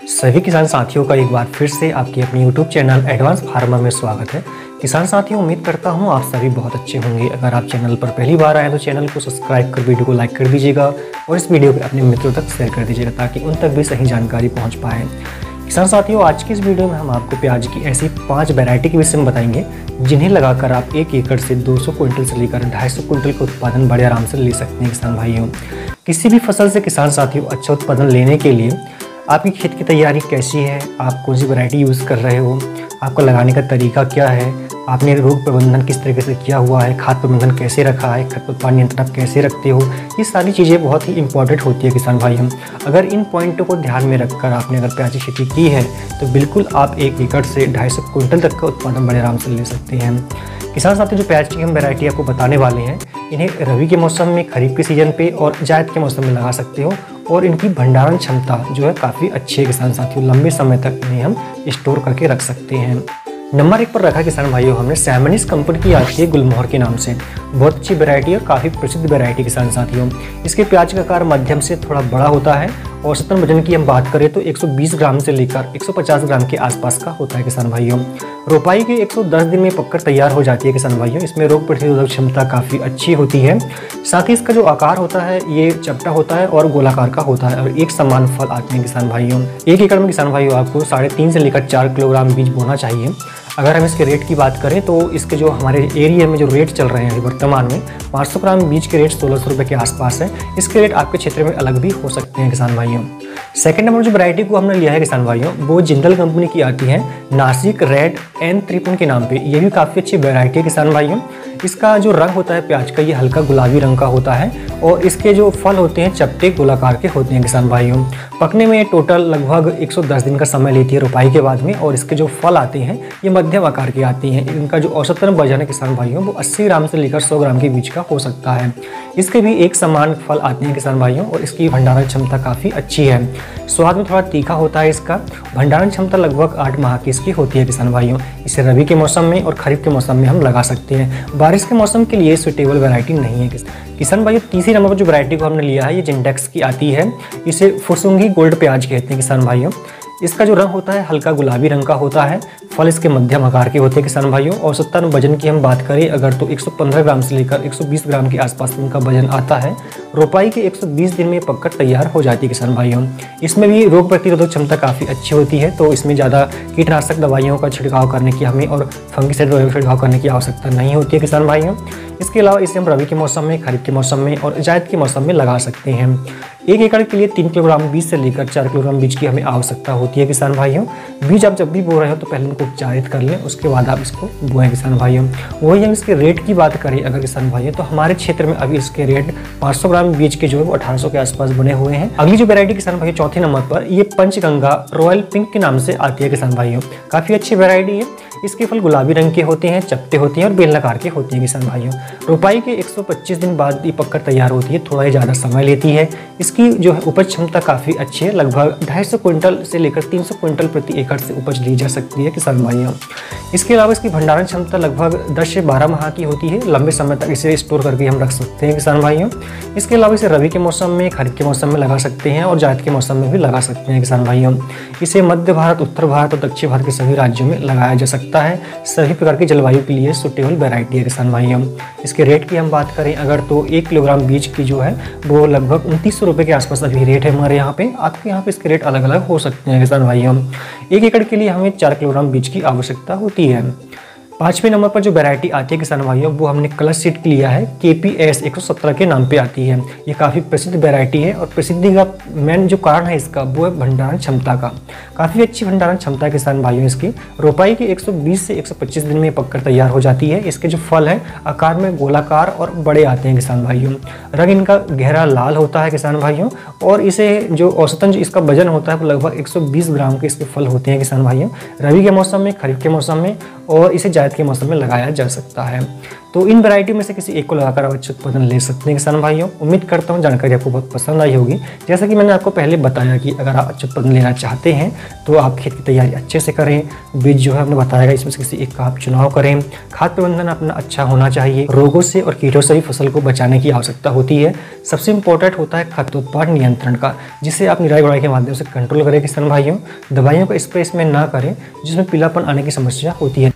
सभी किसान साथियों का एक बार फिर से आपके अपने YouTube चैनल एडवांस फार्मर में स्वागत है। किसान साथियों, उम्मीद करता हूं आप सभी बहुत अच्छे होंगे। अगर आप चैनल पर पहली बार आए तो चैनल को सब्सक्राइब कर वीडियो को लाइक कर दीजिएगा और इस वीडियो को अपने मित्रों तक शेयर कर दीजिएगा ताकि उन तक भी सही जानकारी पहुँच पाए। किसान साथियों, आज की इस वीडियो में हम आपको प्याज की ऐसी 5 वैरायटी के विषय में बताएंगे जिन्हें लगाकर आप 1 एकड़ से 200 क्विंटल से लेकर 250 क्विंटल का उत्पादन बड़े आराम से ले सकते हैं। किसान भाइयों, किसी भी फसल से किसान साथियों अच्छा उत्पादन लेने के लिए आपकी खेत की तैयारी कैसी है, आप कौन सी वैरायटी यूज़ कर रहे हो, आपका लगाने का तरीका क्या है, आपने रोग प्रबंधन किस तरीके से किया हुआ है, खाद प्रबंधन कैसे रखा है, खरपतवार नियंत्रण आप कैसे रखते हो, ये सारी चीज़ें बहुत ही इंपॉर्टेंट होती है किसान भाई। हम अगर इन पॉइंटों को ध्यान में रखकर आपने अगर प्याज की खेती की है तो बिल्कुल आप 1 एकड़ से 250 क्विंटल तक का उत्पादन बड़े आराम से ले सकते हैं। किसान साथी, जो प्याज की हम वैरायटी आपको बताने वाले हैं, इन्हें रबी के मौसम में, खरीफ के सीजन पे और जायद के मौसम में लगा सकते हो और इनकी भंडारण क्षमता जो है काफ़ी अच्छी है किसान साथियों। लंबे समय तक इन्हें हम स्टोर करके रख सकते हैं। नंबर 1 पर रखा किसान भाइयों हमने सैमनिस कंपनी की आती है गुलमोहर के नाम से। बहुत अच्छी वैरायटी और काफ़ी प्रसिद्ध वैरायटी किसान साथियों। इसके प्याज का आकार मध्यम से थोड़ा बड़ा होता है। औसतन वजन की हम बात करें तो 120 ग्राम से लेकर 150 ग्राम के आसपास का होता है किसान भाइयों। रोपाई के 110 दिन में पककर तैयार हो जाती है किसान भाइयों। इसमें रोग प्रतिरोधक क्षमता काफ़ी अच्छी होती है। साथ ही इसका जो आकार होता है ये चपटा होता है और गोलाकार का होता है और एक समान फल आते हैं किसान भाइयों। 1 एकड़ में किसान भाइयों आपको 3.5 से लेकर 4 किलोग्राम बीज बोना चाहिए। अगर हम इसके रेट की बात करें तो इसके जो हमारे एरिया में जो रेट चल रहे हैं वर्तमान में 500 ग्राम बीज के रेट 1600 रुपये के आसपास है। इसके रेट आपके क्षेत्र में अलग भी हो सकते हैं किसान भाइयों। सेकंड नंबर जो वैरायटी को हमने लिया है किसान भाइयों वो जिंदल कंपनी की आती है नासिक रेड N53 के नाम पे। ये भी काफ़ी अच्छी वैरायटी है किसान भाइयों। इसका जो रंग होता है प्याज का ये हल्का गुलाबी रंग का होता है और इसके जो फल होते हैं चपटे गोलाकार के होते हैं किसान भाइयों। पकने में टोटल लगभग 110 दिन का समय लेती है रोपाई के बाद में और इसके जो फल आते हैं ये मध्यम आकार के आते हैं। इनका जो औसतन वजन है किसान भाइयों वो 80 ग्राम से लेकर 100 ग्राम के बीच का हो सकता है। इसके भी एक समान फल आते हैं किसान भाइयों और इसकी भंडारण क्षमता काफ़ी अच्छी है। स्वाद में थोड़ा तीखा होता है। इसका भंडारण क्षमता लगभग 8 माह की इसकी होती है किसान भाइयों। इसे रबी के मौसम में और खरीफ के मौसम में हम लगा सकते हैं। बारिश के मौसम के लिए सुटेबल वैरायटी नहीं है किसान भाइयों। तीसरी नंबर पर जो वैरायटी को हमने लिया है ये जिंडेक्स की आती है। इसे फुसुंगी गोल्ड प्याज कहते हैं किसान भाइयों। इसका जो रंग होता है हल्का गुलाबी रंग का होता है। फल इसके मध्यम आकार के होते हैं किसान भाइयों। औसतन वजन की हम बात करें अगर तो 115 ग्राम से लेकर 120 ग्राम के आसपास इनका वजन आता है। रोपाई के 120 दिन में पककर तैयार हो जाती है किसान भाइयों। इसमें भी रोग प्रतिरोधक क्षमता काफ़ी अच्छी होती है तो इसमें ज़्यादा कीटनाशक दवाइयों का छिड़काव करने की हमें और फंगिसाइड दवाइयों का छिड़काव करने की आवश्यकता नहीं होती है किसान भाइयों। इसके अलावा इसे हम रबी के मौसम में, खरीफ के मौसम में और जायद के मौसम में लगा सकते हैं। 1 एकड़ के लिए 3 किलोग्राम बीज से लेकर 4 किलोग्राम बीज की हमें आवश्यकता होती है किसान भाइयों। बीज आप जब भी बो रहे हो तो पहले उनको उपचारित कर लें, उसके बाद आप इसको बोएं किसान भाइयों। वही हम इसके रेट की बात करें अगर किसान भाइयों तो हमारे क्षेत्र में अभी इसके रेट 500 ग्राम बीज के जो है वो 1800 के आसपास बने हुए हैं। अगली जो वैरायटी किसान भाइयों चौथे नंबर पर ये पंचगंगा रॉयल पिंक के नाम से आती है किसान भाइयों। काफ़ी अच्छी वैरायटी है। इसके फल गुलाबी रंग के होते हैं, चपटे होते हैं और बेलनाकार के होते हैं किसान भाइयों। रोपाई के 125 दिन बाद ये पककर तैयार होती है। थोड़ा ही ज़्यादा समय लेती है। इसकी जो है उपज क्षमता काफ़ी अच्छी है। लगभग 250 क्विंटल से लेकर 300 क्विंटल प्रति एकड़ से उपज ली जा सकती है किसान भाइयों। इसके अलावा इसकी भंडारण क्षमता लगभग 10 से 12 माह की होती है। लंबे समय तक इसे स्टोर करके हम रख सकते हैं किसान भाइयों। इसके अलावा इसे रबी के मौसम में, खरीफ के मौसम में लगा सकते हैं और जायद के मौसम में भी लगा सकते हैं किसान भाइयों। इसे मध्य भारत, उत्तर भारत और दक्षिण भारत के सभी राज्यों में लगाया जा सकता है। सभी प्रकार की जलवायु के लिए सुटेबल वैरायटी है किसान भाइयों। इसके रेट की हम बात करें अगर तो 1 किलोग्राम बीज की जो है वो लगभग 2900 रुपये के आसपास अभी रेट है हमारे यहाँ पे। आपके यहाँ पे इसके रेट अलग अलग हो सकते हैं किसान भाइयों। 1 एकड़ के लिए हमें 4 किलोग्राम बीज की आवश्यकता होती है। 5वें नंबर पर जो वैरायटी आती है किसान भाइयों वो हमने कलर सीड की लिया है। KPS 117 के नाम पे आती है। ये काफ़ी प्रसिद्ध वैरायटी है और प्रसिद्धि का मेन जो कारण है इसका वो है भंडारण क्षमता का। काफ़ी अच्छी भंडारण क्षमता है किसान भाइयों इसकी। रोपाई के 120 से 125 दिन में पककर तैयार हो जाती है। इसके जो फल है आकार में गोलाकार और बड़े आते हैं किसान भाइयों। रंग इनका गहरा लाल होता है किसान भाइयों और इसे जो औसतन जो इसका वजन होता है वो लगभग 120 ग्राम के इसके फल होते हैं किसान भाइयों। रबी के मौसम में, खरीफ के मौसम में और इसे जायद के मौसम में लगाया जा सकता है। तो इन वैरायटी में से किसी एक को लगाकर आप अच्छे उत्पादन ले सकते हैं किसान भाइयों। उम्मीद करता हूँ जानकारी आपको बहुत पसंद आई होगी। जैसा कि मैंने आपको पहले बताया कि अगर आप अच्छे उत्पादन लेना चाहते हैं तो आप खेत की तैयारी अच्छे से करें। बीज जो है हमने बताया इसमें से किसी एक का आप चुनाव करें। खाद प्रबंधन अपना अच्छा होना चाहिए। रोगों से और कीटों से भी फसल को बचाने की आवश्यकता होती है। सबसे इंपॉर्टेंट होता है खरपतवार नियंत्रण का, जिसे आप निराई गुड़ाई के माध्यम से कंट्रोल करें किसान भाइयों। दवाइयों का स्प्रे इसमें ना करें जिसमें पीलापन आने की समस्या होती है।